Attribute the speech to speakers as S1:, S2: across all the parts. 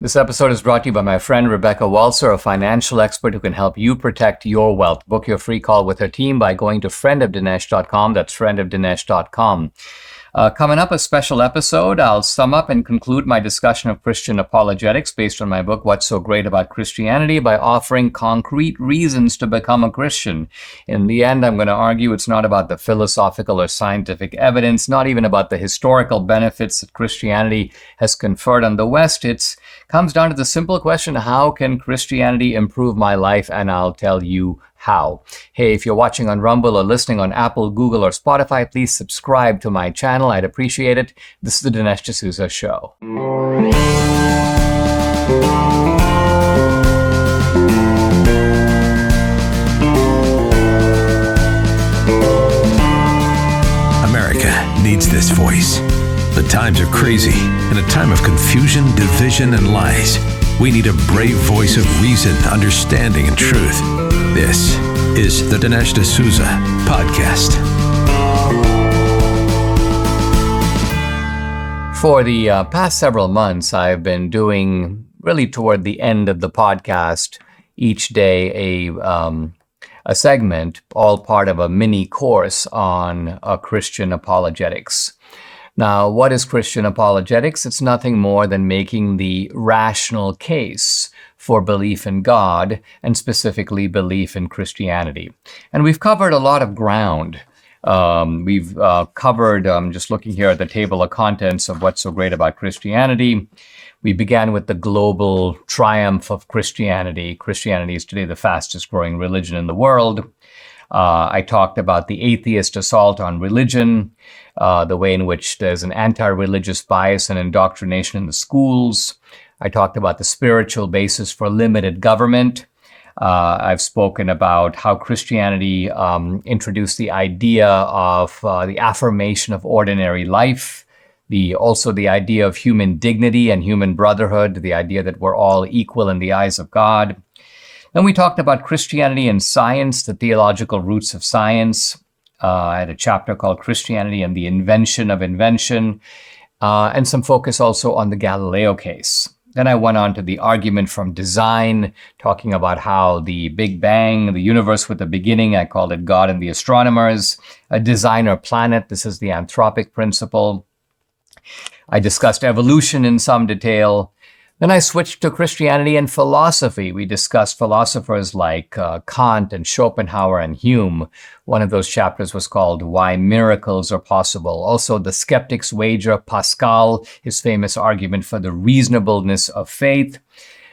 S1: This episode is brought to you by my friend Rebecca Walser, a financial expert who can help you protect your wealth. Book your free call with her team by going to friendofdinesh.com. That's friendofdinesh.com. Coming up, a special episode. I'll sum up and conclude my discussion of Christian apologetics based on my book, What's So Great About Christianity, by offering concrete reasons to become a Christian. In the end, I'm going to argue it's not about the philosophical or scientific evidence, not even about the historical benefits that Christianity has conferred on the West. It comes down to the simple question, how can Christianity improve my life? And I'll tell you how. Hey, if you're watching on Rumble or listening on Apple, Google, or Spotify, please subscribe to my channel. I'd appreciate it. This is the Dinesh D'Souza Show.
S2: America needs this voice. The times are crazy. In a time of confusion, division, and lies, we need a brave voice of reason, understanding, and truth. This is the Dinesh D'Souza Podcast.
S1: For the past several months, I've been doing, really toward the end of the podcast, each day a segment, all part of a mini course on Christian apologetics. Now, what is Christian apologetics? It's nothing more than making the rational case for belief in God, and specifically belief in Christianity. And we've covered a lot of ground. We've covered, just looking here at the table of contents of What's So Great About Christianity. We began with the global triumph of Christianity. Christianity is today the fastest growing religion in the world. I talked about the atheist assault on religion, the way in which there's an anti-religious bias and indoctrination in the schools. I talked about the spiritual basis for limited government. I've spoken about how Christianity introduced the idea of the affirmation of ordinary life, also the idea of human dignity and human brotherhood, the idea that we're all equal in the eyes of God. Then we talked about Christianity and science, the theological roots of science. I had a chapter called Christianity and the Invention of Invention, and some focus also on the Galileo case. Then I went on to the argument from design, talking about how the Big Bang, the universe with a beginning, I called it God and the Astronomers, a designer planet, this is the anthropic principle. I discussed evolution in some detail. Then I switched to Christianity and philosophy. We discussed philosophers like Kant and Schopenhauer and Hume. One of those chapters was called Why Miracles Are Possible. Also, the skeptic's wager, Pascal, his famous argument for the reasonableness of faith.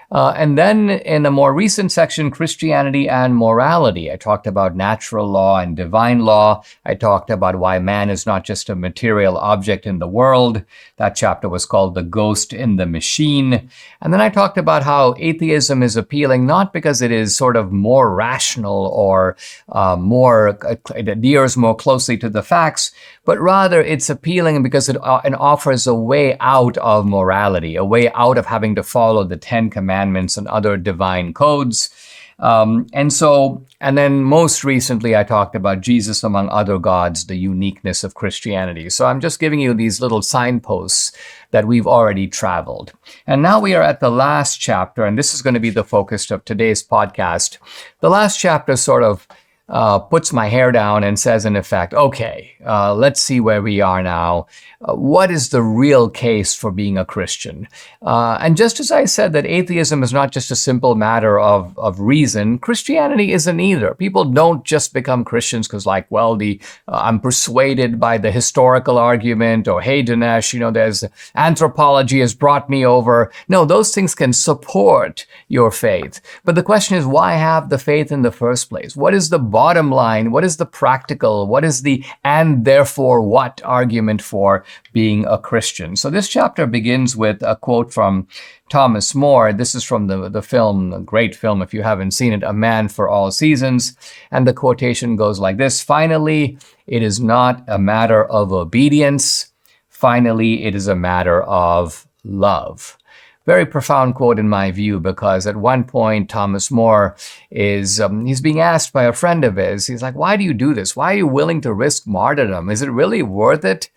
S1: And then in a more recent section, Christianity and morality. I talked about natural law and divine law. I talked about why man is not just a material object in the world. That chapter was called The Ghost in the Machine. And then I talked about how atheism is appealing, not because it is sort of more rational or it adheres more closely to the facts, but rather it's appealing because it offers a way out of morality, a way out of having to follow the Ten Commandments and other divine codes. And then most recently, I talked about Jesus among other gods, the uniqueness of Christianity. So I'm just giving you these little signposts that we've already traveled. And now we are at the last chapter, and this is going to be the focus of today's podcast. The last chapter sort of puts my hair down and says, in effect, okay, let's see where we are now. What is the real case for being a Christian? And just as I said that atheism is not just a simple matter of reason, Christianity isn't either. People don't just become Christians because I'm persuaded by the historical argument, or hey, Dinesh, there's anthropology has brought me over. No, those things can support your faith. But the question is, why have the faith in the first place? What is the bottom line? What is the practical? What is the and therefore what argument for being a Christian? So this chapter begins with a quote from Thomas More. This is from the film, a great film if you haven't seen it, A Man for All Seasons. And the quotation goes like this: finally, it is not a matter of obedience. Finally, it is a matter of love. Very profound quote in my view, because at one point Thomas More is he's being asked by a friend of his. He's like, "Why do you do this? Why are you willing to risk martyrdom? Is it really worth it?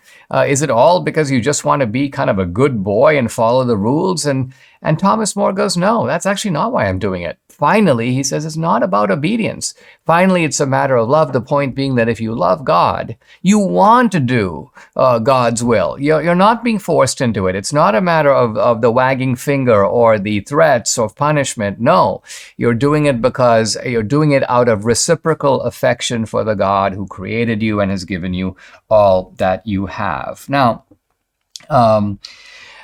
S1: Is it all because you just want to be kind of a good boy and follow the rules?" And And Thomas More goes, no, that's actually not why I'm doing it. Finally, he says, it's not about obedience. Finally, it's a matter of love. The point being that if you love God, you want to do God's will. You're not being forced into it. It's not a matter of the wagging finger or the threats of punishment. No, you're doing it because you're doing it out of reciprocal affection for the God who created you and has given you all that you have. Now,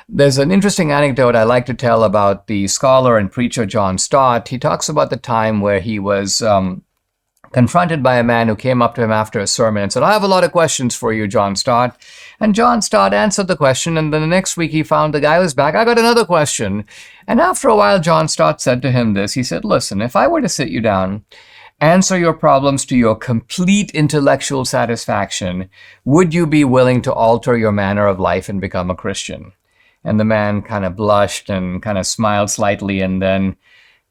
S1: there's an interesting anecdote I like to tell about the scholar and preacher John Stott. He talks about the time where he was confronted by a man who came up to him after a sermon and said, I have a lot of questions for you, John Stott. And John Stott answered the question, and then the next week he found the guy was back. I got another question. And after a while, John Stott said to him this. He said, listen, if I were to sit you down, answer your problems to your complete intellectual satisfaction, would you be willing to alter your manner of life and become a Christian? And the man kind of blushed and kind of smiled slightly, and then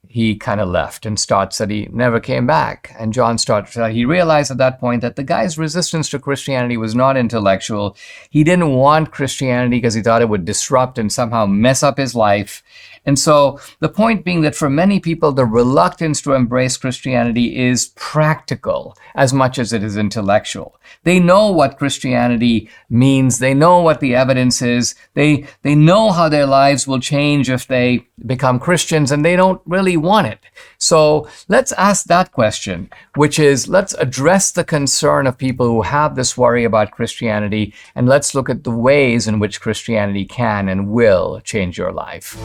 S1: he kind of left. And Stott said he never came back. And John Stott said he realized at that point that the guy's resistance to Christianity was not intellectual. He didn't want Christianity because he thought it would disrupt and somehow mess up his life. And so the point being that for many people, the reluctance to embrace Christianity is practical as much as it is intellectual. They know what Christianity means. They know what the evidence is. They know how their lives will change if they become Christians, and they don't really want it. So let's ask that question, which is, let's address the concern of people who have this worry about Christianity, and let's look at the ways in which Christianity can and will change your life.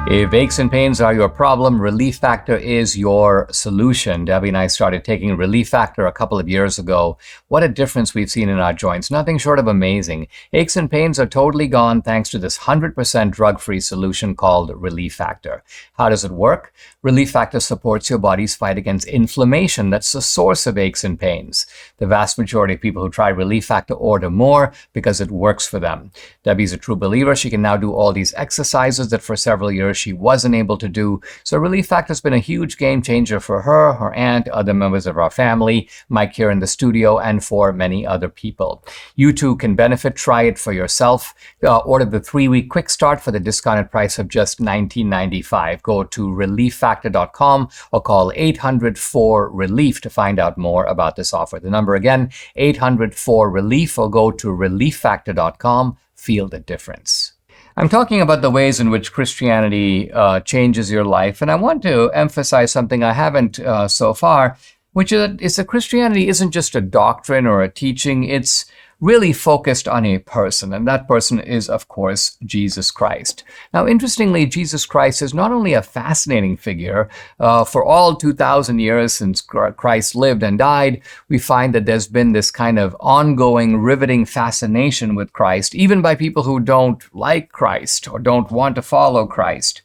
S1: If aches and pains are your problem, Relief Factor is your solution. Debbie and I started taking Relief Factor a couple of years ago. What a difference we've seen in our joints. Nothing short of amazing. Aches and pains are totally gone thanks to this 100% drug-free solution called Relief Factor. How does it work? Relief Factor supports your body's fight against inflammation. That's the source of aches and pains. The vast majority of people who try Relief Factor order more because it works for them. Debbie's a true believer. She can now do all these exercises that for several years she wasn't able to do. So Relief Factor has been a huge game changer for her, her aunt, other members of our family, Mike here in the studio, and for many other people. You too can benefit. Try it for yourself. Order the 3-week quick start for the discounted price of just $19.95. Go to relieffactor.com or call 800-4-RELIEF to find out more about this offer. The number again, 800-4-RELIEF, or go to relieffactor.com. Feel the difference. I'm talking about the ways in which Christianity changes your life, and I want to emphasize something I haven't so far, which is that Christianity isn't just a doctrine or a teaching. It's really focused on a person, and that person is, of course, Jesus Christ. Now, interestingly, Jesus Christ is not only a fascinating figure. For all 2,000 years since Christ lived and died, we find that there's been this kind of ongoing, riveting fascination with Christ, even by people who don't like Christ or don't want to follow Christ.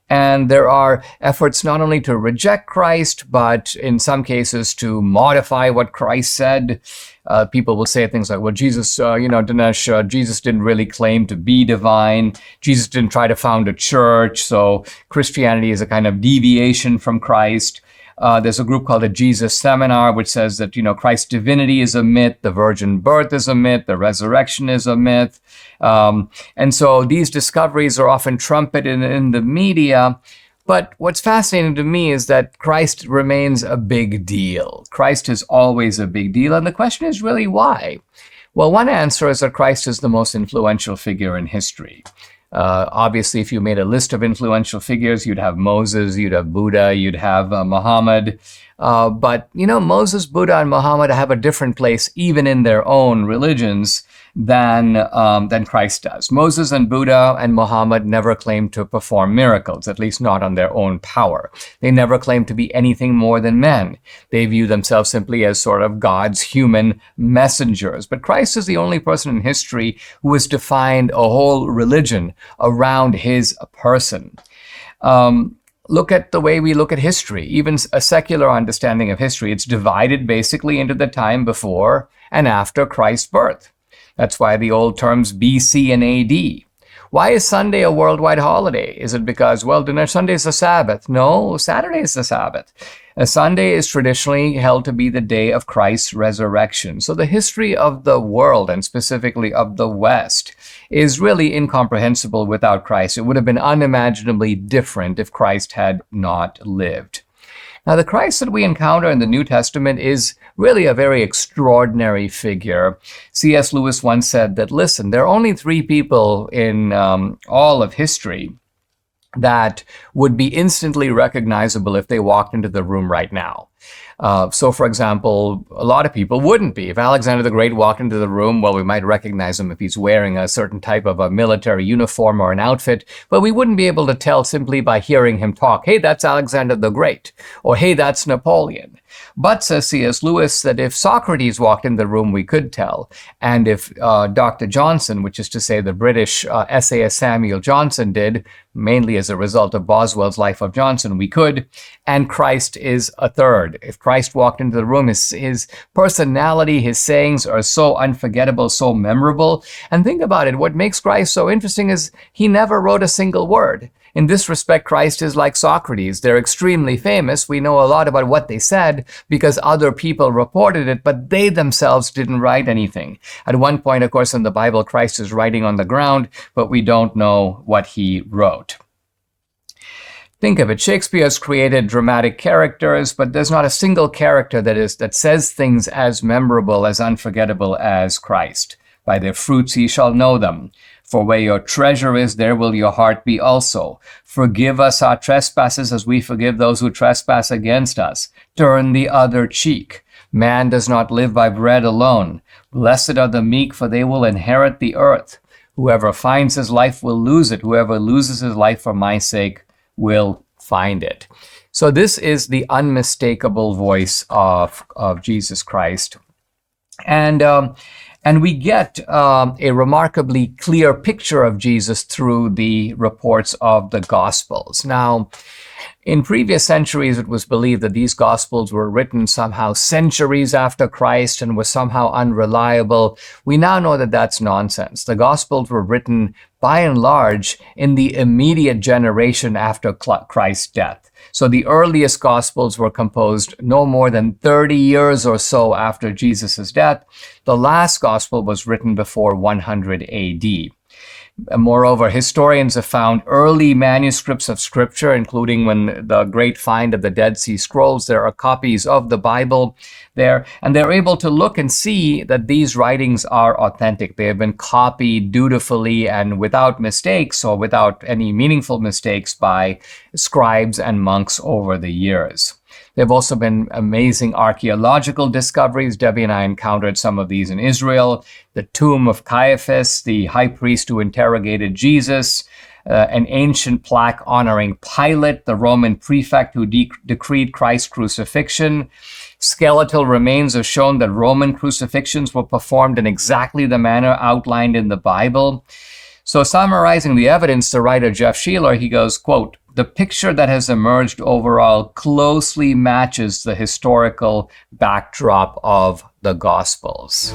S1: And there are efforts not only to reject Christ, but in some cases to modify what Christ said. People will say things like, well, Jesus, Dinesh, Jesus didn't really claim to be divine. Jesus didn't try to found a church. So Christianity is a kind of deviation from Christ. There's a group called the Jesus Seminar, which says that, Christ's divinity is a myth, the virgin birth is a myth, the resurrection is a myth. And so these discoveries are often trumpeted in the media. But what's fascinating to me is that Christ remains a big deal. Christ is always a big deal. And the question is really why? Well, one answer is that Christ is the most influential figure in history. Obviously, if you made a list of influential figures, you'd have Moses, you'd have Buddha, you'd have Muhammad. But Moses, Buddha, and Muhammad have a different place even in their own religions than Christ does. Moses and Buddha and Muhammad never claimed to perform miracles, at least not on their own power. They never claimed to be anything more than men. They view themselves simply as sort of God's human messengers. But Christ is the only person in history who has defined a whole religion around his person. Look at the way we look at history, even a secular understanding of history. It's divided basically into the time before and after Christ's birth. That's why the old terms BC and AD. Why is Sunday a worldwide holiday? Is it because, Dinesh, Sunday is the Sabbath? No, Saturday is the Sabbath. A Sunday is traditionally held to be the day of Christ's resurrection. So the history of the world, and specifically of the West, is really incomprehensible without Christ. It would have been unimaginably different if Christ had not lived. Now, the Christ that we encounter in the New Testament is really a very extraordinary figure. C.S. Lewis once said that, listen, there are only three people in all of history that would be instantly recognizable if they walked into the room right now. So, for example, a lot of people wouldn't be. If Alexander the Great walked into the room, well, we might recognize him if he's wearing a certain type of a military uniform or an outfit, but we wouldn't be able to tell simply by hearing him talk, hey, that's Alexander the Great, or hey, that's Napoleon. But, says C.S. Lewis, that if Socrates walked in the room, we could tell. And if Dr. Johnson, which is to say the British essayist Samuel Johnson did, mainly as a result of Boswell's Life of Johnson, we could. And Christ is a third. If Christ walked into the room, his personality, his sayings are so unforgettable, so memorable. And think about it, what makes Christ so interesting is he never wrote a single word. In this respect, Christ is like Socrates. They're extremely famous. We know a lot about what they said because other people reported it, but they themselves didn't write anything. At one point, of course, in the Bible, Christ is writing on the ground, but we don't know what he wrote. Think of it. Shakespeare has created dramatic characters, but there's not a single character that says things as memorable, as unforgettable as Christ. By their fruits ye shall know them. For where your treasure is, there will your heart be also. Forgive us our trespasses as we forgive those who trespass against us. Turn the other cheek. Man does not live by bread alone. Blessed are the meek, for they will inherit the earth. Whoever finds his life will lose it. Whoever loses his life for my sake will find it. So this is the unmistakable voice of Jesus Christ. And we get a remarkably clear picture of Jesus through the reports of the Gospels. Now, in previous centuries, it was believed that these Gospels were written somehow centuries after Christ and were somehow unreliable. We now know that that's nonsense. The Gospels were written, by and large, in the immediate generation after Christ's death. So the earliest Gospels were composed no more than 30 years or so after Jesus' death. The last Gospel was written before 100 AD. Moreover, historians have found early manuscripts of Scripture, including when the great find of the Dead Sea Scrolls. There are copies of the Bible there, and they're able to look and see that these writings are authentic. They have been copied dutifully and without mistakes or without any meaningful mistakes by scribes and monks over the years. There have also been amazing archaeological discoveries. Debbie and I encountered some of these in Israel. The tomb of Caiaphas, the high priest who interrogated Jesus, an ancient plaque honoring Pilate, the Roman prefect who decreed Christ's crucifixion. Skeletal remains have shown that Roman crucifixions were performed in exactly the manner outlined in the Bible. So summarizing the evidence, the writer Jeff Sheeler, he goes, quote, "The picture that has emerged overall closely matches the historical backdrop of the Gospels."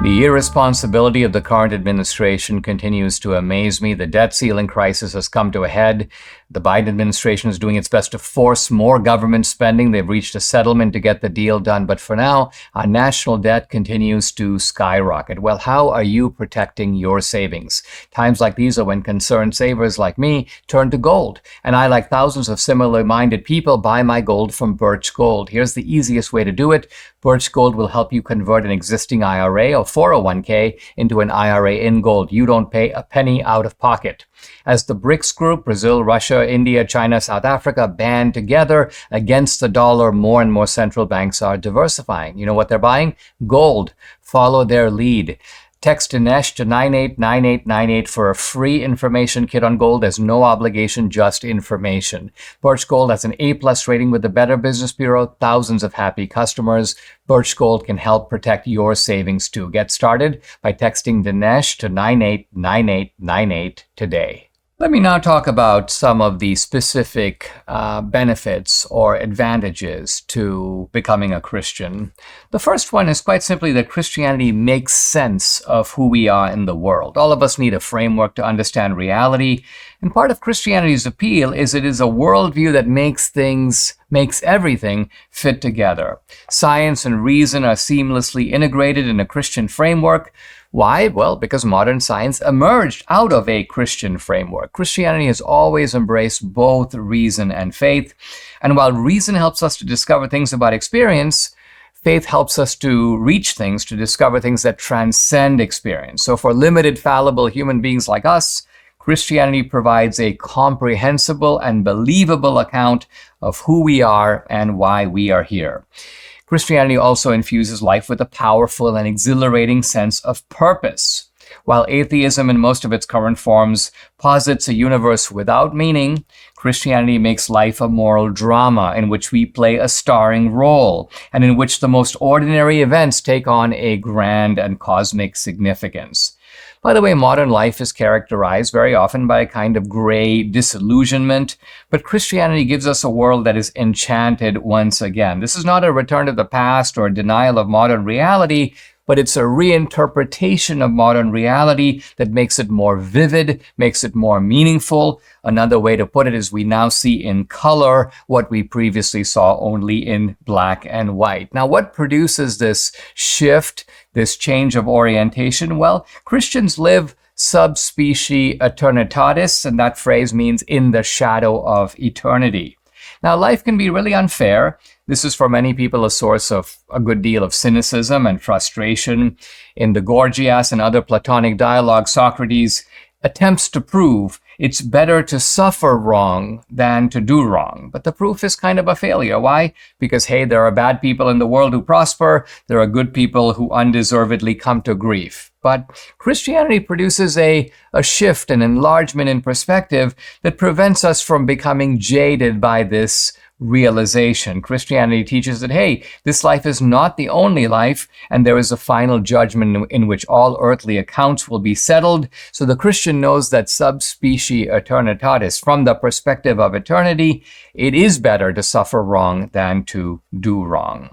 S1: The irresponsibility of the current administration continues to amaze me. The debt ceiling crisis has come to a head. The Biden administration is doing its best to force more government spending. They've reached a settlement to get the deal done. But for now, our national debt continues to skyrocket. Well, how are you protecting your savings? Times like these are when concerned savers like me turn to gold. And I, like thousands of similar-minded people, buy my gold from Birch Gold. Here's the easiest way to do it. Birch Gold will help you convert an existing IRA or 401k into an IRA in gold. You don't pay a penny out of pocket. As the BRICS group, Brazil, Russia, India, China, South Africa, band together against the dollar, more and more central banks are diversifying. You know what they're buying? Gold. Follow their lead. Text Dinesh to 989898 for a free information kit on gold. There's no obligation, just information. Birch Gold has an A+ rating with the Better Business Bureau, thousands of happy customers. Birch Gold can help protect your savings too. Get started by texting Dinesh to 989898 today. Let me now talk about some of the specific benefits or advantages to becoming a Christian. The first one is quite simply that Christianity makes sense of who we are in the world. All of us need a framework to understand reality, and part of Christianity's appeal is it is a worldview that makes things makes everything fit together. Science and reason are seamlessly integrated in a Christian framework. Why? Well, because modern science emerged out of a Christian framework. Christianity has always embraced both reason and faith. And while reason helps us to discover things about experience, faith helps us to reach things, to discover things that transcend experience. So for limited, fallible human beings like us, Christianity provides a comprehensible and believable account of who we are and why we are here. Christianity also infuses life with a powerful and exhilarating sense of purpose. While atheism in most of its current forms posits a universe without meaning, Christianity makes life a moral drama in which we play a starring role and in which the most ordinary events take on a grand and cosmic significance. By the way, modern life is characterized very often by a kind of gray disillusionment, but Christianity gives us a world that is enchanted once again. This is not a return to the past or a denial of modern reality, but it's a reinterpretation of modern reality that makes it more vivid, makes it more meaningful. Another way to put it is we now see in color what we previously saw only in black and white. Now, what produces this shift, this change of orientation? Well, Christians live sub specie eternitatis, and that phrase means in the shadow of eternity. Now, life can be really unfair. This is for many people a source of a good deal of cynicism and frustration. In the Gorgias and other Platonic dialogues, Socrates attempts to prove it's better to suffer wrong than to do wrong. But the proof is kind of a failure. Why? Because, hey, there are bad people in the world who prosper. There are good people who undeservedly come to grief. But Christianity produces a shift, an enlargement in perspective that prevents us from becoming jaded by this realization. Christianity teaches that, hey, this life is not the only life, and there is a final judgment in which all earthly accounts will be settled. So the Christian knows that sub specie eternitatis, from the perspective of eternity, it is better to suffer wrong than to do wrong.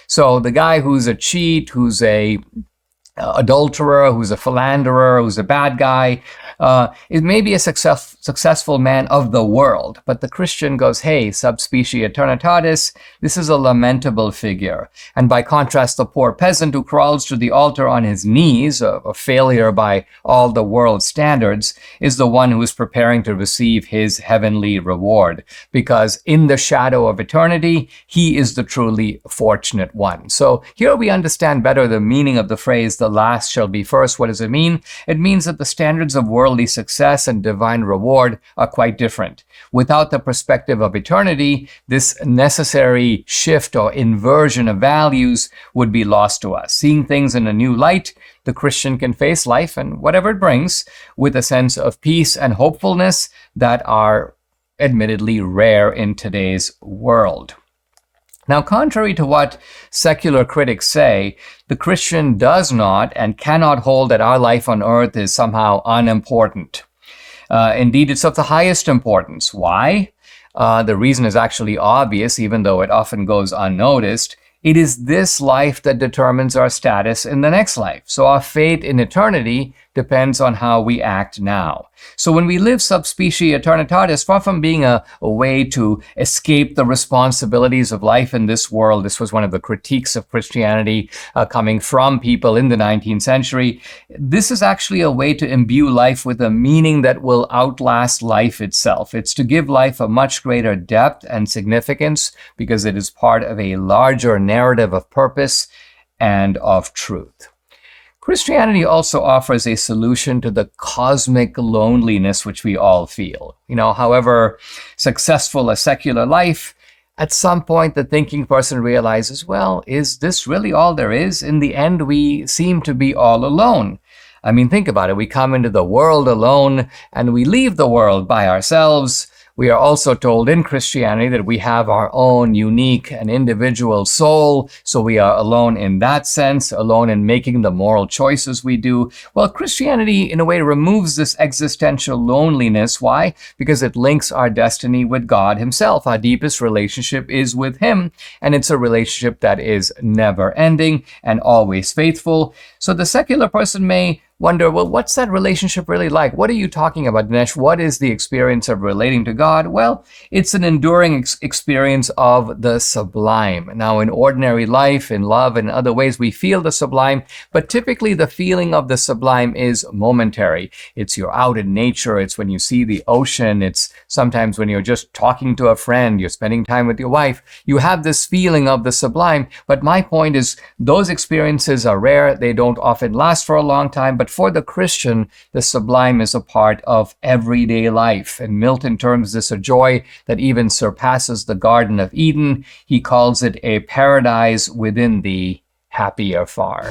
S1: So the guy who's a cheat, who's a adulterer, who's a philanderer, who's a bad guy, is maybe a successful man of the world. But the Christian goes, hey, sub specie eternitatis, this is a lamentable figure. And by contrast, the poor peasant who crawls to the altar on his knees, a failure by all the world's standards, is the one who is preparing to receive his heavenly reward. Because in the shadow of eternity, he is the truly fortunate one. So here we understand better the meaning of the phrase, the last shall be first. What does it mean? It means that the standards of worldly success and divine reward are quite different. Without the perspective of eternity, this necessary shift or inversion of values would be lost to us. Seeing things in a new light, the Christian can face life and whatever it brings with a sense of peace and hopefulness that are admittedly rare in today's world. Now, contrary to what secular critics say, the Christian does not and cannot hold that our life on earth is somehow unimportant. Indeed, it's of the highest importance. Why? The reason is actually obvious, even though it often goes unnoticed. It is this life that determines our status in the next life. So our fate in eternity depends on how we act now. So when we live sub specie eternitatis, far from being a way to escape the responsibilities of life in this world, this was one of the critiques of Christianity coming from people in the 19th century, this is actually a way to imbue life with a meaning that will outlast life itself. It's to give life a much greater depth and significance because it is part of a larger narrative of purpose and of truth. Christianity also offers a solution to the cosmic loneliness which we all feel. However successful a secular life, at some point the thinking person realizes, well, is this really all there is? In the end, we seem to be all alone. I mean, think about it. We come into the world alone and we leave the world by ourselves. We are also told in Christianity that we have our own unique and individual soul, so we are alone in that sense, alone in making the moral choices we do. Well, Christianity, in a way, removes this existential loneliness. Why? Because it links our destiny with God himself. Our deepest relationship is with him, and it's a relationship that is never ending and always faithful. So the secular person may wonder, well, what's that relationship really like? What are you talking about, Dinesh? What is the experience of relating to God? Well, it's an enduring experience of the sublime. Now, in ordinary life, in love, and other ways, we feel the sublime, but typically the feeling of the sublime is momentary. It's you're out in nature. It's when you see the ocean. It's sometimes when you're just talking to a friend, you're spending time with your wife. You have this feeling of the sublime. But my point is, those experiences are rare. They don't often last for a long time. But for the Christian, the sublime is a part of everyday life. And Milton terms this a joy that even surpasses the Garden of Eden. He calls it a paradise within thee, happier far.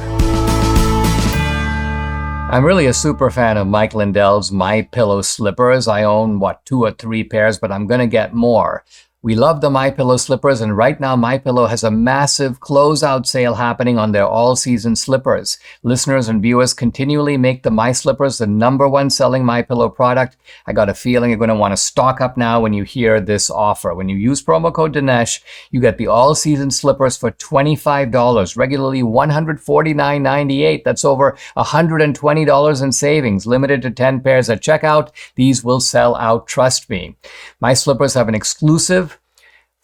S1: I'm really a super fan of Mike Lindell's My Pillow slippers. I own, 2 or 3 pairs, but I'm going to get more. We love the My Pillow slippers, and right now My Pillow has a massive closeout sale happening on their all-season slippers. Listeners and viewers continually make the My Slippers the #1 selling My Pillow product. I got a feeling you're going to want to stock up now when you hear this offer. When you use promo code Dinesh, you get the all-season slippers for $25, regularly $149.98. That's over $120 in savings, limited to 10 pairs at checkout. These will sell out, trust me. My Slippers have an exclusive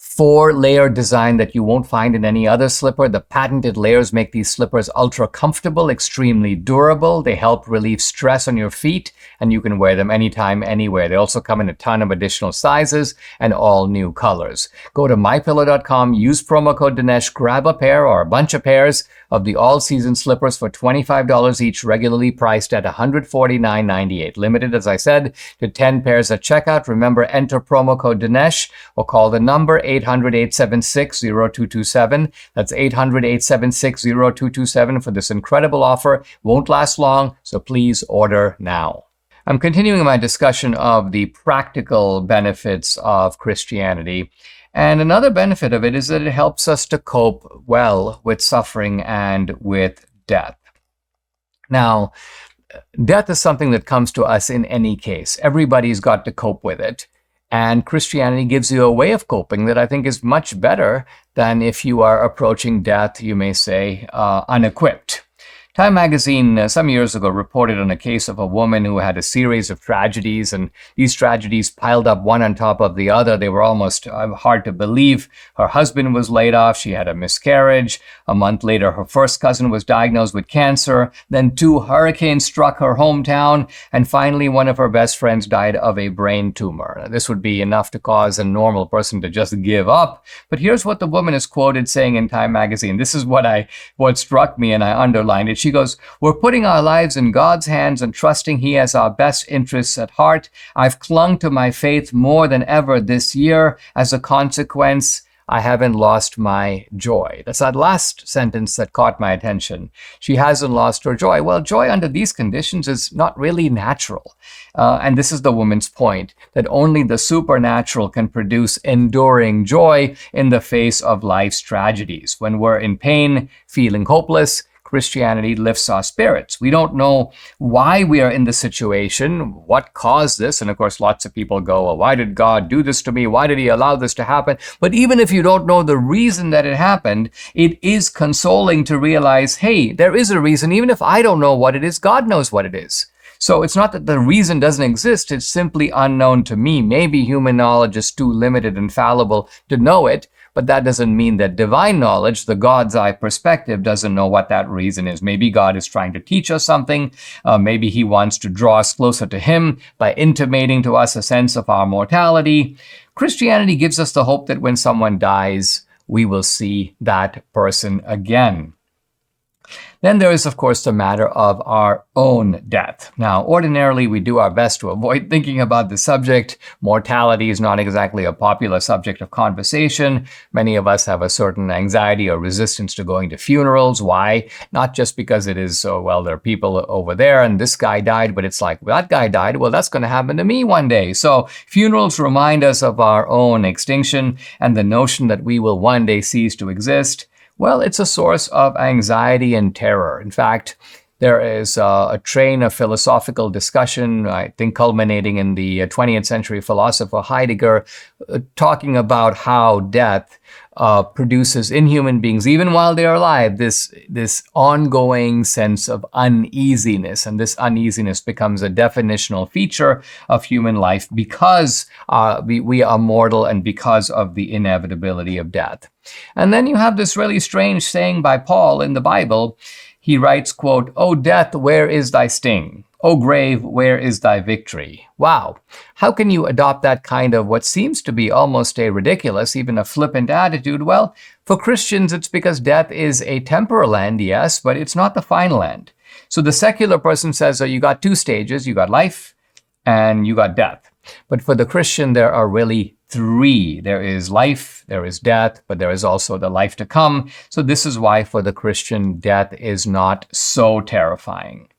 S1: 4-layer design that you won't find in any other slipper. The patented layers make these slippers ultra comfortable, extremely durable. They help relieve stress on your feet, and you can wear them anytime, anywhere. They also come in a ton of additional sizes and all new colors. Go to mypillow.com, use promo code Dinesh, grab a pair or a bunch of pairs of the all-season slippers for $25 each, regularly priced at $149.98. Limited, as I said, to 10 pairs at checkout. Remember, enter promo code Dinesh or call the number 800-876-0227. That's 800-876-0227 for this incredible offer. Won't last long, so please order now. I'm continuing my discussion of the practical benefits of Christianity. And another benefit of it is that it helps us to cope well with suffering and with death. Now, death is something that comes to us in any case. Everybody's got to cope with it. And Christianity gives you a way of coping that I think is much better than if you are approaching death, you may say, unequipped. Time magazine some years ago reported on a case of a woman who had a series of tragedies, and these tragedies piled up one on top of the other. They were almost hard to believe. Her husband was laid off. She had a miscarriage. A month later, her first cousin was diagnosed with cancer. Then 2 hurricanes struck her hometown. And finally, one of her best friends died of a brain tumor. Now, this would be enough to cause a normal person to just give up. But here's what the woman is quoted saying in Time magazine. This is what struck me, and I underlined it. She goes, "We're putting our lives in God's hands and trusting He has our best interests at heart. I've clung to my faith more than ever this year. As a consequence, I haven't lost my joy." That's that last sentence that caught my attention. She hasn't lost her joy. Well, joy under these conditions is not really natural. And this is the woman's point, that only the supernatural can produce enduring joy in the face of life's tragedies. When we're in pain, feeling hopeless, Christianity lifts our spirits. We don't know why we are in the situation, what caused this. And of course, lots of people go, well, why did God do this to me? Why did He allow this to happen? But even if you don't know the reason that it happened, it is consoling to realize, hey, there is a reason. Even if I don't know what it is, God knows what it is. So it's not that the reason doesn't exist. It's simply unknown to me. Maybe human knowledge is too limited and fallible to know it. But that doesn't mean that divine knowledge, the God's eye perspective, doesn't know what that reason is. Maybe God is trying to teach us something. Maybe He wants to draw us closer to Him by intimating to us a sense of our mortality. Christianity gives us the hope that when someone dies, we will see that person again. Then there is, of course, the matter of our own death. Now, ordinarily, we do our best to avoid thinking about the subject. Mortality is not exactly a popular subject of conversation. Many of us have a certain anxiety or resistance to going to funerals. Why? Not just because it is, there are people over there and this guy died, but it's like, well, that guy died. Well, that's going to happen to me one day. So funerals remind us of our own extinction and the notion that we will one day cease to exist. Well, it's a source of anxiety and terror. In fact, There is a train of philosophical discussion, I think culminating in the 20th century philosopher Heidegger, talking about how death produces in human beings, even while they are alive, this ongoing sense of uneasiness. And this uneasiness becomes a definitional feature of human life because we are mortal and because of the inevitability of death. And then you have this really strange saying by Paul in the Bible. He writes, quote, "O death, where is thy sting? O grave, where is thy victory?" Wow. How can you adopt that kind of what seems to be almost a ridiculous, even a flippant attitude? Well, for Christians, it's because death is a temporal end, yes, but it's not the final end. So the secular person says, you got two stages. You got life and you got death. But for the Christian, there are really three. There is life, there is death, but there is also the life to come. So this is why for the Christian, death is not so terrifying.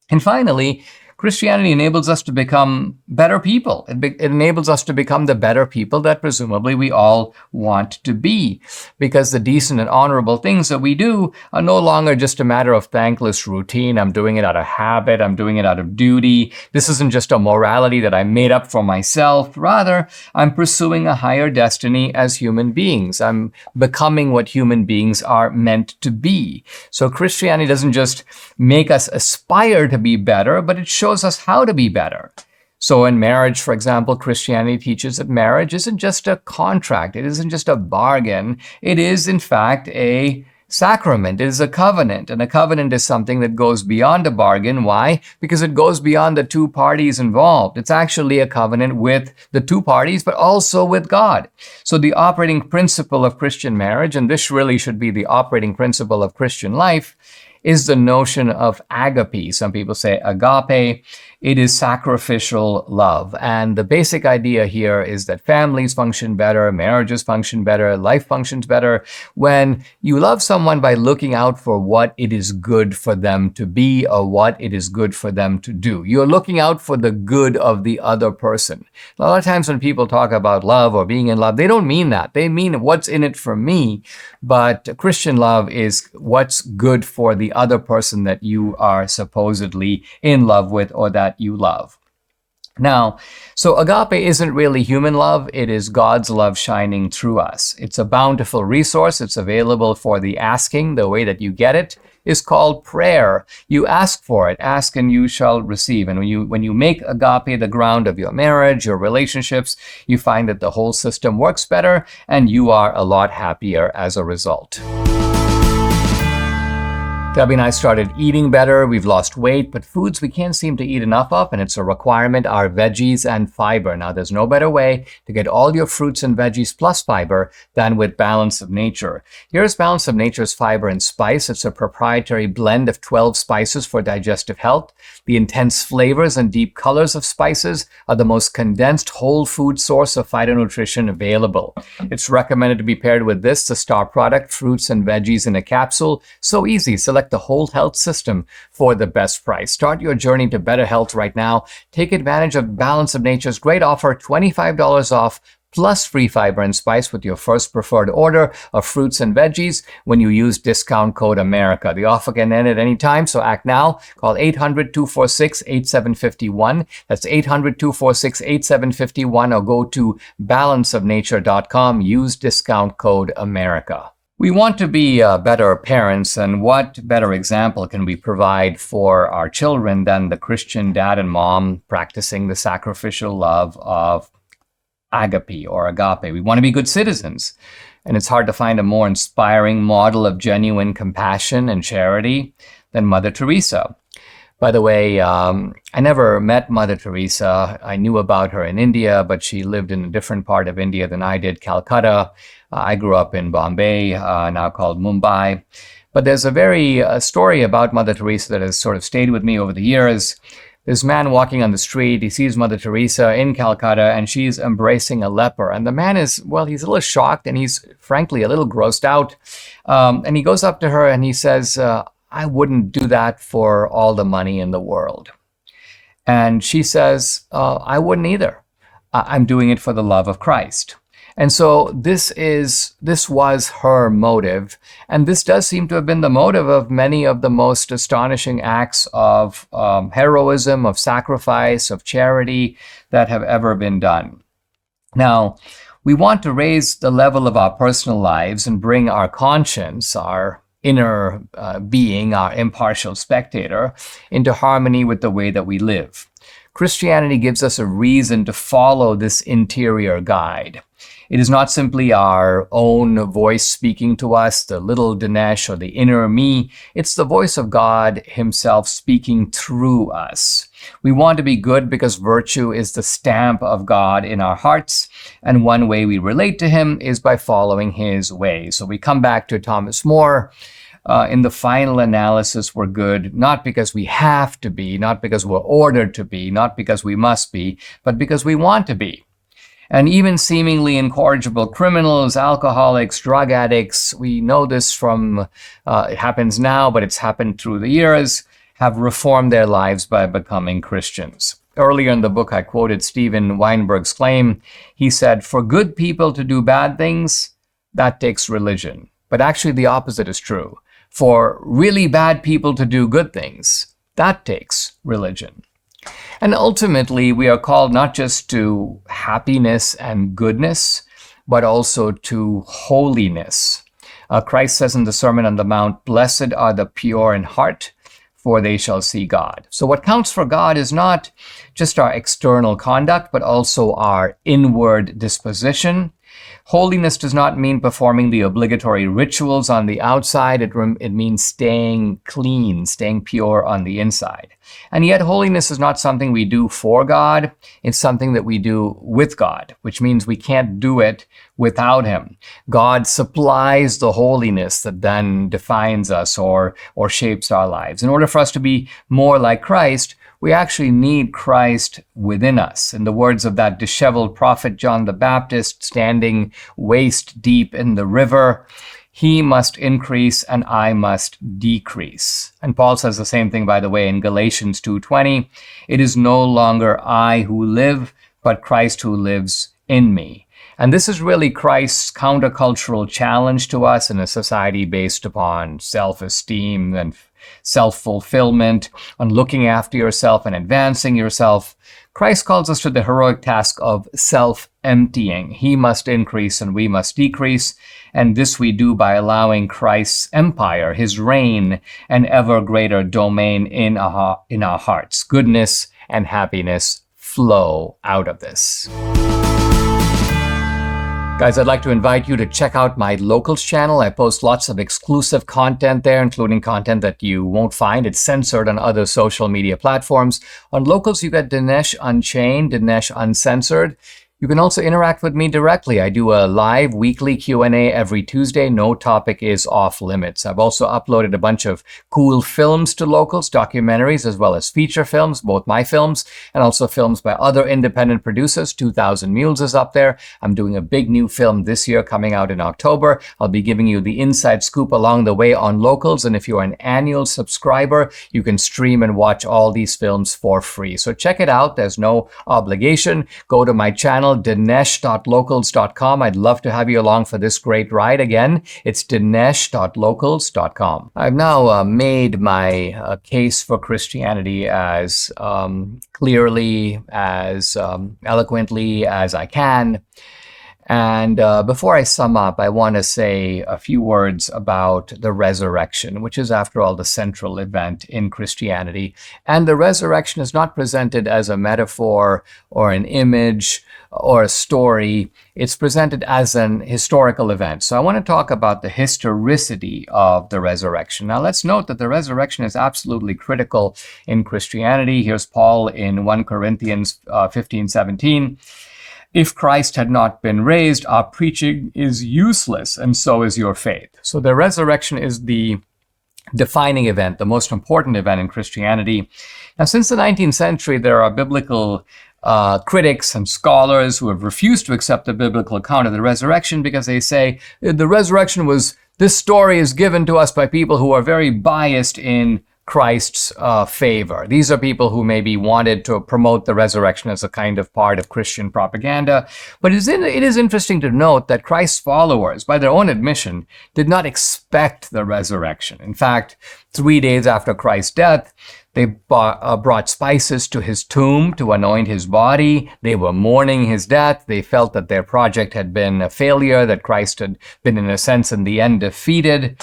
S1: And finally, Christianity enables us to become better people. It enables us to become the better people that presumably we all want to be, because the decent and honorable things that we do are no longer just a matter of thankless routine. I'm doing it out of habit. I'm doing it out of duty. This isn't just a morality that I made up for myself. Rather, I'm pursuing a higher destiny as human beings. I'm becoming what human beings are meant to be. So Christianity doesn't just make us aspire to be better, but it shows us how to be better. So in marriage, for example, Christianity teaches that marriage isn't just a contract. It isn't just a bargain. It is, in fact, a sacrament. It is a covenant. And a covenant is something that goes beyond a bargain. Why? Because it goes beyond the two parties involved. It's actually a covenant with the two parties, but also with God. So the operating principle of Christian marriage, and this really should be the operating principle of Christian life, is the notion of agape. Some people say agape. It is sacrificial love. And the basic idea here is that families function better, marriages function better, life functions better when you love someone by looking out for what it is good for them to be or what it is good for them to do. You're looking out for the good of the other person. A lot of times when people talk about love or being in love, they don't mean that. They mean what's in it for me. But Christian love is what's good for the other person that you are supposedly in love with or that you love. Now, so agape isn't really human love. It is God's love shining through us. It's a bountiful resource. It's available for the asking. The way that you get it is called prayer. You ask for it. Ask and you shall receive. And when you make agape the ground of your marriage, your relationships, you find that the whole system works better and you are a lot happier as a result. Debbie and I started eating better. We've lost weight, but foods we can't seem to eat enough of, and it's a requirement, are veggies and fiber. Now, there's no better way to get all your fruits and veggies plus fiber than with Balance of Nature. Here's Balance of Nature's Fiber and Spice. It's a proprietary blend of 12 spices for digestive health. The intense flavors and deep colors of spices are the most condensed whole food source of phytonutrition available. It's recommended to be paired with this, the star product, fruits and veggies in a capsule. So easy. Select the whole health system for the best price. Start your journey to better health right now. Take advantage of Balance of Nature's great offer, $25 off plus free fiber and spice with your first preferred order of fruits and veggies when you use discount code America. The offer can end at any time, so act now. Call 800-246-8751. That's 800-246-8751, or go to balanceofnature.com. Use discount code America. We want to be better parents, and what better example can we provide for our children than the Christian dad and mom practicing the sacrificial love of agape or agape? We want to be good citizens, and it's hard to find a more inspiring model of genuine compassion and charity than Mother Teresa. By the way, I never met Mother Teresa. I knew about her in India, but she lived in a different part of India than I did, Calcutta. I grew up in Bombay, now called Mumbai. But there's a very story about Mother Teresa that has sort of stayed with me over the years. This man walking on the street, he sees Mother Teresa in Calcutta, and she's embracing a leper. And the man is, well, he's a little shocked, and he's frankly a little grossed out. And he goes up to her and he says, I wouldn't do that for all the money in the world. And she says, I wouldn't either. I'm doing it for the love of Christ. And so this was her motive. And this does seem to have been the motive of many of the most astonishing acts of heroism, of sacrifice, of charity that have ever been done. Now, we want to raise the level of our personal lives and bring our conscience, our inner being, our impartial spectator, into harmony with the way that we live. Christianity gives us a reason to follow this interior guide. It is not simply our own voice speaking to us, the little Dinesh or the inner me. It's the voice of God himself speaking through us. We want to be good because virtue is the stamp of God in our hearts, and one way we relate to him is by following his ways. So we come back to Thomas More. In the final analysis, we're good, not because we have to be, not because we're ordered to be, not because we must be, but because we want to be. And even seemingly incorrigible criminals, alcoholics, drug addicts, we know this from, it happens now, but it's happened through the years, have reformed their lives by becoming Christians. Earlier in the book, I quoted Steven Weinberg's claim. He said, "For good people to do bad things, that takes religion." But actually the opposite is true. For really bad people to do good things, that takes religion. And ultimately, we are called not just to happiness and goodness, but also to holiness. Christ says in the Sermon on the Mount, "Blessed are the pure in heart, for they shall see God." So what counts for God is not just our external conduct, but also our inward disposition. Holiness does not mean performing the obligatory rituals on the outside. It means staying clean, staying pure on the inside. And yet holiness is not something we do for God. It's something that we do with God, which means we can't do it without him. God supplies the holiness that then defines us or shapes our lives. In order for us to be more like Christ, we actually need Christ within us. In the words of that disheveled prophet John the Baptist, standing waist deep in the river, "He must increase and I must decrease." And Paul says the same thing, by the way, in Galatians 2:20. "It is no longer I who live, but Christ who lives in me." And this is really Christ's countercultural challenge to us in a society based upon self-esteem and self-fulfillment, on looking after yourself and advancing yourself. Christ calls us to the heroic task of self-emptying. He must increase and we must decrease. And this we do by allowing Christ's empire, his reign, and ever greater domain in our hearts. Goodness and happiness flow out of this. Guys, I'd like to invite you to check out my Locals channel. I post lots of exclusive content there, including content that you won't find. It's censored on other social media platforms. On Locals, you get Dinesh Unchained, Dinesh Uncensored. You can also interact with me directly. I do a live weekly Q&A every Tuesday. No topic is off limits. I've also uploaded a bunch of cool films to Locals, documentaries, as well as feature films, both my films and also films by other independent producers. 2000 Mules is up there. I'm doing a big new film this year coming out in October. I'll be giving you the inside scoop along the way on Locals. And if you're an annual subscriber, you can stream and watch all these films for free. So check it out. There's no obligation. Go to my channel, dinesh.locals.com. I'd love to have you along for this great ride. Again, it's dinesh.locals.com. I've now made my case for Christianity as clearly, as eloquently as I can. And before I sum up, I want to say a few words about the resurrection, which is, after all, the central event in Christianity. And the resurrection is not presented as a metaphor or an image or a story. It's presented as an historical event. So I want to talk about the historicity of the resurrection. Now, let's note that the resurrection is absolutely critical in Christianity. Here's Paul in 1 Corinthians 15:17. "If Christ had not been raised, our preaching is useless, and so is your faith." So the resurrection is the defining event, the most important event in Christianity. Now, since the 19th century, there are biblical critics and scholars who have refused to accept the biblical account of the resurrection because they say the resurrection was, this story is given to us by people who are very biased in Christ's favor. These are people who maybe wanted to promote the resurrection as a kind of part of Christian propaganda. But it is interesting to note that Christ's followers, by their own admission, did not expect the resurrection. In fact, 3 days after Christ's death, they brought spices to his tomb to anoint his body. They were mourning his death. They felt that their project had been a failure, that Christ had been, in a sense, in the end, defeated.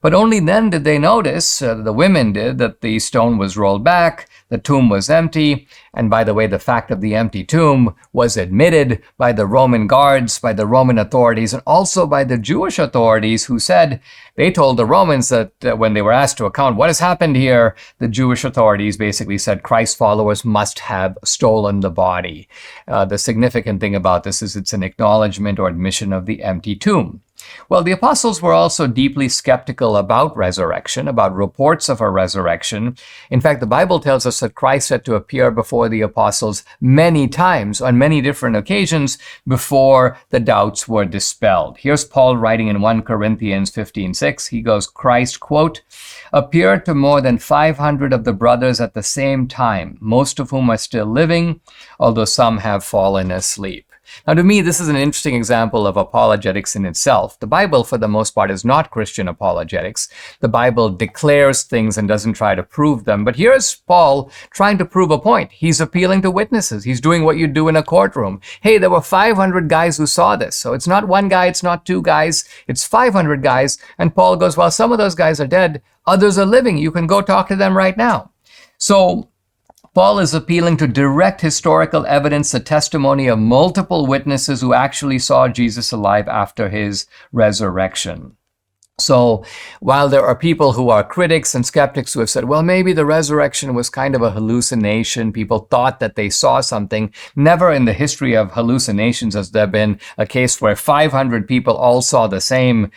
S1: But only then did they notice, the women did, that the stone was rolled back, the tomb was empty, and by the way, the fact of the empty tomb was admitted by the Roman guards, by the Roman authorities, and also by the Jewish authorities who said, they told the Romans that when they were asked to account what has happened here, the Jewish authorities basically said Christ's followers must have stolen the body. The significant thing about this is it's an acknowledgement or admission of the empty tomb. Well, the apostles were also deeply skeptical about resurrection, about reports of a resurrection. In fact, the Bible tells us that Christ had to appear before the apostles many times, on many different occasions, before the doubts were dispelled. Here's Paul writing in 1 Corinthians 15:6. He goes, Christ, quote, appeared to more than 500 of the brothers at the same time, most of whom are still living, although some have fallen asleep. Now, to me, this is an interesting example of apologetics in itself. The Bible, for the most part, is not Christian apologetics. The Bible declares things and doesn't try to prove them. But here's Paul trying to prove a point. He's appealing to witnesses. He's doing what you do in a courtroom. Hey, there were 500 guys who saw this. So it's not one guy, it's not two guys, it's 500 guys. And Paul goes, well, some of those guys are dead. Others are living. You can go talk to them right now. So Paul is appealing to direct historical evidence, the testimony of multiple witnesses who actually saw Jesus alive after his resurrection. So while there are people who are critics and skeptics who have said, well, maybe the resurrection was kind of a hallucination. People thought that they saw something. Never in the history of hallucinations has there been a case where 500 people all saw the same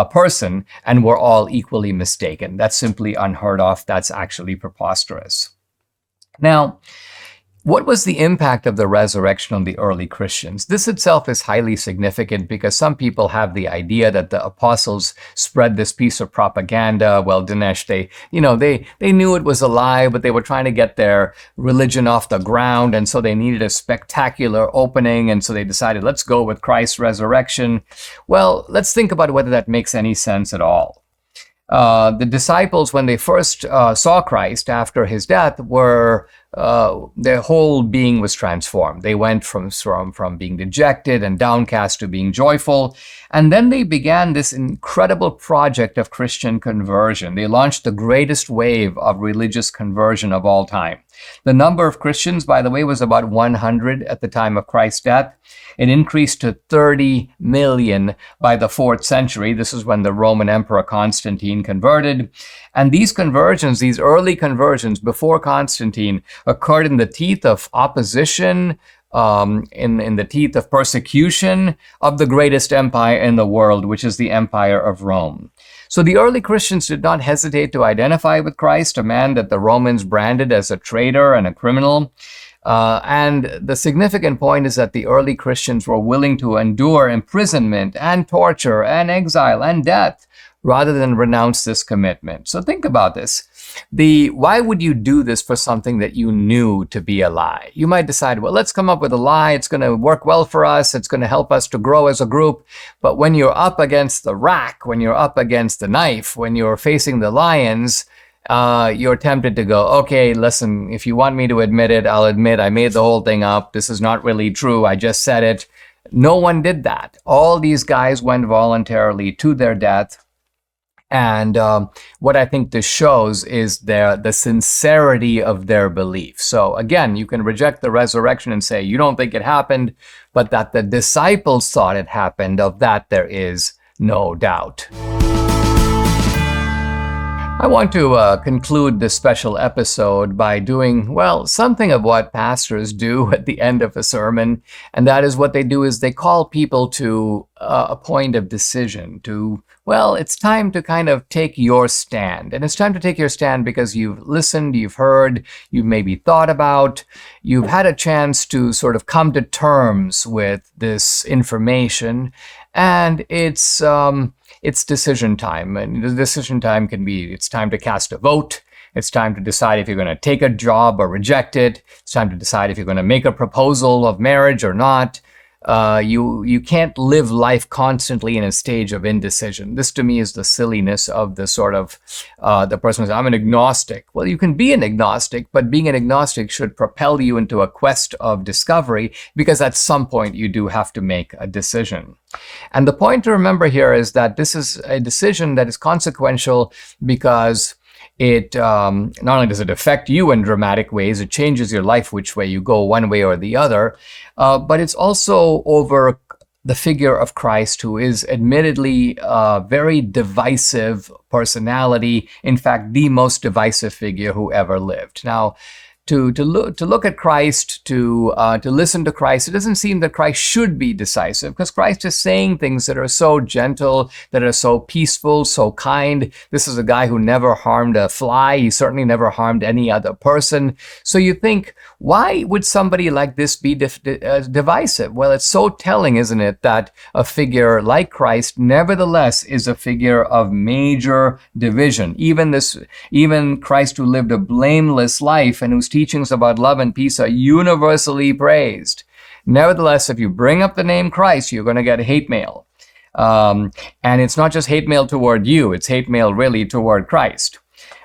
S1: person and were all equally mistaken. That's simply unheard of. That's actually preposterous. Now, what was the impact of the resurrection on the early Christians? This itself is highly significant because some people have the idea that the apostles spread this piece of propaganda. Well, Dinesh, they knew it was a lie, but they were trying to get their religion off the ground, and so they needed a spectacular opening, and so they decided, let's go with Christ's resurrection. Well, let's think about whether that makes any sense at all. The disciples, when they first saw Christ after his death, their whole being was transformed. They went from being dejected and downcast to being joyful. And then they began this incredible project of Christian conversion. They launched the greatest wave of religious conversion of all time. The number of Christians, by the way, was about 100 at the time of Christ's death. It increased to 30 million by the 4th century. This is when the Roman Emperor Constantine converted. And these conversions, these early conversions before Constantine, occurred in the teeth of opposition, in the teeth of persecution of the greatest empire in the world, which is the Empire of Rome. So the early Christians did not hesitate to identify with Christ, a man that the Romans branded as a traitor and a criminal. And the significant point is that the early Christians were willing to endure imprisonment and torture and exile and death rather than renounce this commitment. So think about this. Why would you do this for something that you knew to be a lie? You might decide, well, let's come up with a lie. It's going to work well for us. It's going to help us to grow as a group. But when you're up against the rack, when you're up against the knife, when you're facing the lions, you're tempted to go, okay, listen, if you want me to admit it, I'll admit I made the whole thing up. This is not really true. I just said it. No one did that. All these guys went voluntarily to their death. And what I think this shows is the sincerity of their belief. So again, you can reject the resurrection and say, you don't think it happened, but that the disciples thought it happened, of that there is no doubt. I want to conclude this special episode by doing, well, something of what pastors do at the end of a sermon. And that is what they do is they call people to a point of decision, well, it's time to kind of take your stand. And it's time to take your stand because you've listened, you've heard, you've maybe thought about, you've had a chance to sort of come to terms with this information. And it's decision time. And the decision time can be, it's time to cast a vote. It's time to decide if you're going to take a job or reject it. It's time to decide if you're going to make a proposal of marriage or not. You can't live life constantly in a stage of indecision. This to me is the silliness of the sort of the person who says, I'm an agnostic. Well, you can be an agnostic, but being an agnostic should propel you into a quest of discovery, because at some point you do have to make a decision. And the point to remember here is that this is a decision that is consequential because it not only does it affect you in dramatic ways, it changes your life which way you go, one way or the other, but it's also over the figure of Christ, who is admittedly a very divisive personality, in fact, the most divisive figure who ever lived. Now, to look at Christ, to listen to Christ, it doesn't seem that Christ should be decisive, because Christ is saying things that are so gentle, that are so peaceful, so kind. This is a guy who never harmed a fly. He certainly never harmed any other person. So you think, why would somebody like this be divisive? Well, it's so telling, isn't it, that a figure like Christ nevertheless is a figure of major division. Even Christ, who lived a blameless life and whose teachings about love and peace are universally praised. Nevertheless, if you bring up the name Christ, you're going to get hate mail. And it's not just hate mail toward you, it's hate mail really toward Christ.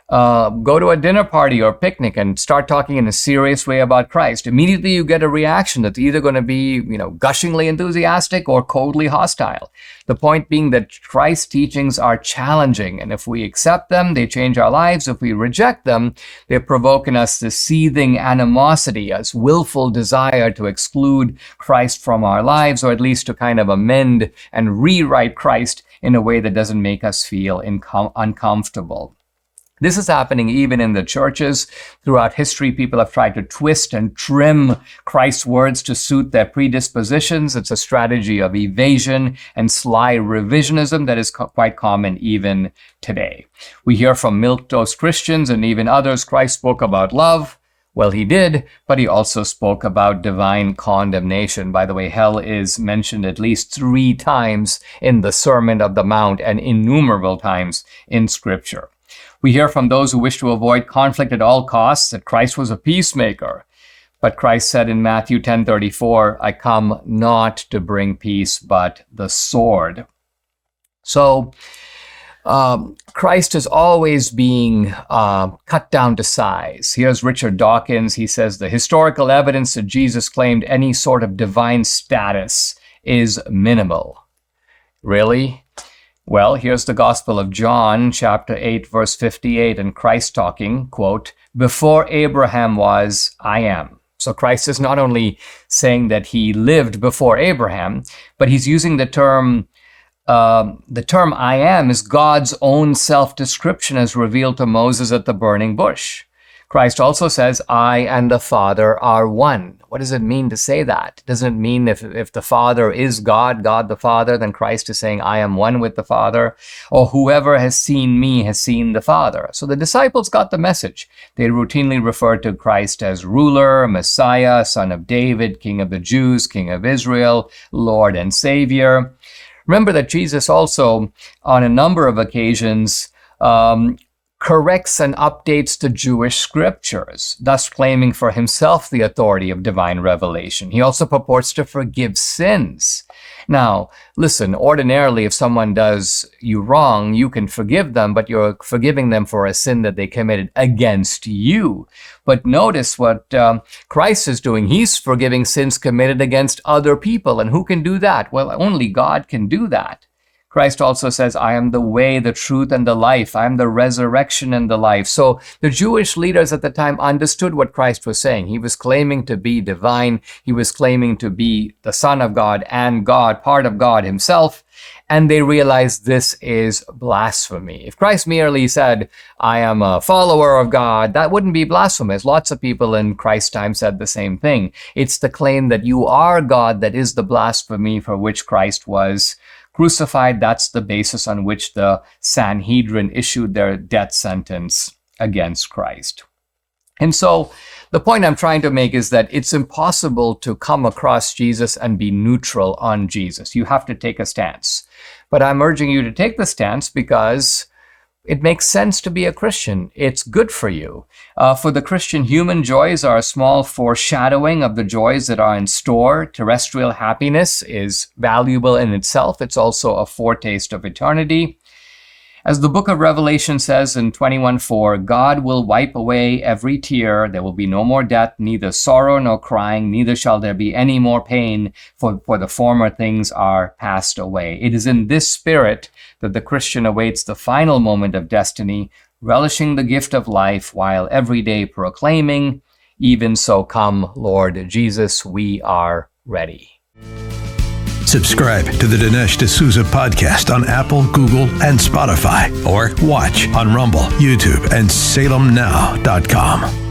S1: Go to a dinner party or picnic and start talking in a serious way about Christ. Immediately you get a reaction that's either going to be, gushingly enthusiastic or coldly hostile. The point being that Christ's teachings are challenging, and if we accept them, they change our lives. If we reject them, they provoke in us this seething animosity, as willful desire to exclude Christ from our lives, or at least to kind of amend and rewrite Christ in a way that doesn't make us feel uncomfortable. This is happening even in the churches. Throughout history, people have tried to twist and trim Christ's words to suit their predispositions. It's a strategy of evasion and sly revisionism that is quite common even today. We hear from milquetoast Christians and even others, Christ spoke about love. Well, he did, but he also spoke about divine condemnation. By the way, hell is mentioned at least 3 times in the Sermon on the Mount and innumerable times in Scripture. We hear from those who wish to avoid conflict at all costs that Christ was a peacemaker. But Christ said in Matthew 10:34, I come not to bring peace, but the sword. So Christ is always being cut down to size. Here's Richard Dawkins. He says, the historical evidence that Jesus claimed any sort of divine status is minimal. Really? Well, here's the Gospel of John, chapter 8, verse 58, and Christ talking, quote, before Abraham was, I am. So Christ is not only saying that he lived before Abraham, but he's using the term I am is God's own self-description as revealed to Moses at the burning bush. Christ also says, I and the Father are one. What does it mean to say that? Doesn't it mean if the Father is God, God the Father, then Christ is saying, I am one with the Father, or whoever has seen me has seen the Father. So the disciples got the message. They routinely referred to Christ as ruler, Messiah, Son of David, King of the Jews, King of Israel, Lord and Savior. Remember that Jesus also, on a number of occasions, corrects and updates the Jewish scriptures, thus claiming for himself the authority of divine revelation. He also purports to forgive sins. Now, listen, ordinarily, if someone does you wrong, you can forgive them, but you're forgiving them for a sin that they committed against you. But notice what Christ is doing. He's forgiving sins committed against other people. And who can do that? Well, only God can do that. Christ also says, I am the way, the truth, and the life. I am the resurrection and the life. So the Jewish leaders at the time understood what Christ was saying. He was claiming to be divine. He was claiming to be the Son of God and God, part of God himself. And they realized this is blasphemy. If Christ merely said, I am a follower of God, that wouldn't be blasphemous. Lots of people in Christ's time said the same thing. It's the claim that you are God that is the blasphemy for which Christ was crucified. That's the basis on which the Sanhedrin issued their death sentence against Christ. And so the point I'm trying to make is that it's impossible to come across Jesus and be neutral on Jesus. You have to take a stance. But I'm urging you to take the stance because it makes sense to be a Christian. It's good for you. For the Christian, human joys are a small foreshadowing of the joys that are in store. Terrestrial happiness is valuable in itself. It's also a foretaste of eternity. As the book of Revelation says in 21:4, God will wipe away every tear. There will be no more death, neither sorrow nor crying, neither shall there be any more pain, for the former things are passed away. It is in this spirit that the Christian awaits the final moment of destiny, relishing the gift of life while every day proclaiming, "Even so come, Lord Jesus, we are ready."
S2: Subscribe to the Dinesh D'Souza podcast on Apple, Google, and Spotify, or watch on Rumble, YouTube, and SalemNow.com.